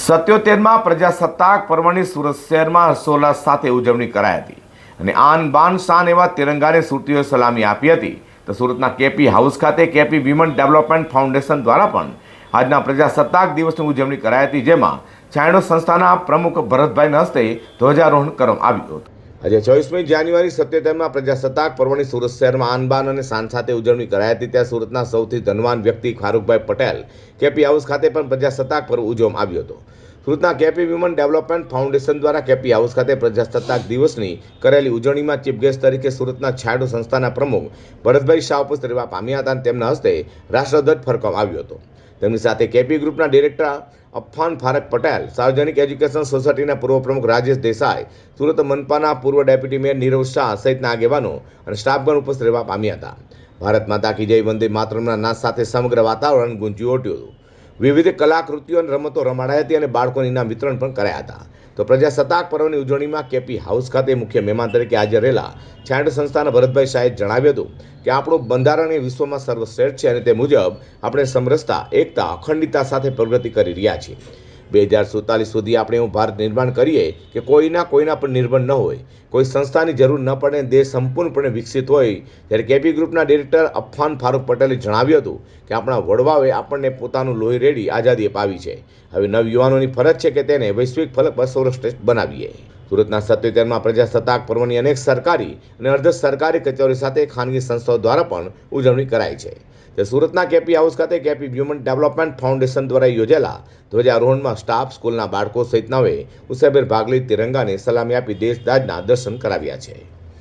77માં પ્રજાસત્તાક પર્વની સુરત શહેરમાં હર્ષોલ્લાસ સાથે ઉજવણી કરાઈ હતી અને આન બાન શાન એવા તિરંગાને સુરતીઓએ સલામી આપી હતી. તો સુરતના કેપી હાઉસ ખાતે કેપી વિમન ડેવલપમેન્ટ ફાઉન્ડેશન દ્વારા પણ આજના પ્રજાસત્તાક દિવસની ઉજવણી કરાઈ હતી, જેમાં છાંયડો સંસ્થાના પ્રમુખ ભરતભાઈના હસ્તે ધ્વજારોહણ કરવામાં આવ્યું હતું. આજે 24મી જાન્યુઆરી 77માં પ્રજાસત્તાક પર્વની સુરત શહેરમાં આન બાન અને શાન સાથે ઉજવણી કરાઈ હતી. ત્યાં સુરતના સૌથી ધનવાન વ્યક્તિ ફારૂકભાઈ પટેલ કેપી હાઉસ ખાતે પણ પ્રજાસત્તાક પર્વ ઉજવવામાં આવ્યો હતો. સુરતના કેપી વિમન ડેવલપમેન્ટ ફાઉન્ડેશન દ્વારા કેપી હાઉસ ખાતે પ્રજાસત્તાક દિવસની કરેલી ઉજવણીમાં ચીફ ગેસ્ટ તરીકે સુરતના છાંયડો સંસ્થાના પ્રમુખ ભરતભાઈ શાહ ઉપસ્થિત રહેવા પામ્યા હતા અને તેમના હસ્તે રાષ્ટ્રધ્વજ ફરકાવવામાં આવ્યો હતો. તેમની સાથે કેપી ગ્રુપના ડિરેક્ટર અફાન ફારક પટેલ, સાર્વજનિક એજ્યુકેશન સોસાયટીના પૂર્વ પ્રમુખ રાજેશ દેસાઈ, સુરત મનપાના પૂર્વ ડેપ્યુટી મેયર નીરવ શાહ સહિતના આગેવાનો અને સ્ટાફગણ ઉપસ્થિત રહેવા પામ્યા હતા. ભારત માતા કી જય, વંદે માતરમના નાદ સાથે સમગ્ર વાતાવરણ ગુંજી ઉઠ્યું હતું. વિવિધ કલાકૃતિઓ અને રમતો રમાડાઈ હતી અને બાળકોને ઇનામ વિતરણ પણ કર્યા હતા. તો પ્રજાસત્તાક પર્વની ઉજવણીમાં કેપી હાઉસ ખાતે મુખ્ય મહેમાન તરીકે હાજર રહેલા છાંયડો સંસ્થાના ભરતભાઈ શાહે જણાવ્યું હતું કે આપણું બંધારણ એ વિશ્વમાં સર્વશ્રેષ્ઠ છે અને તે મુજબ આપણે સમરસતા, એકતા, અખંડિતતા સાથે પ્રગતિ કરી રહ્યા છીએ. 2047 સુધી આપણે એવું ભારત નિર્માણ કરીએ કે કોઈના પર નિર્ભર ન હોય, કોઈ સંસ્થાની જરૂર ન પડે, દેશ સંપૂર્ણપણે વિકસિત હોય. જ્યારે કેપી ગ્રુપના ડિરેક્ટર અફાન ફારૂક પટેલે જણાવ્યું હતું કે આપણા વડવાઓએ આપણને પોતાનું લોહી રેડી આઝાદી અપાવી છે. હવે નવયુવાનોની ફરજ છે કે તેને વૈશ્વિક ફલક પર સર્વશ્રેષ્ઠ બનાવીએ. સુરતના 77માં પ્રજાસત્તાક પર્વની અનેક સરકારી અને અર્ધ સરકારી કચેરીઓ સાથે ખાનગી સંસ્થાઓ દ્વારા પણ ઉજવણી કરાઈ છે. જે સુરતના કેપી હાઉસ ખાતે કેપી હ્યુમન ડેવલપમેન્ટ ફાઉન્ડેશન દ્વારા યોજેલા ધ્વજારોહણમાં સ્ટાફ, સ્કૂલના બાળકો સહિતનાઓએ ઉત્સાહભેર ભાગ લઈ તિરંગાને સલામી આપી દેશદાજના દર્શન કરાવ્યા છે.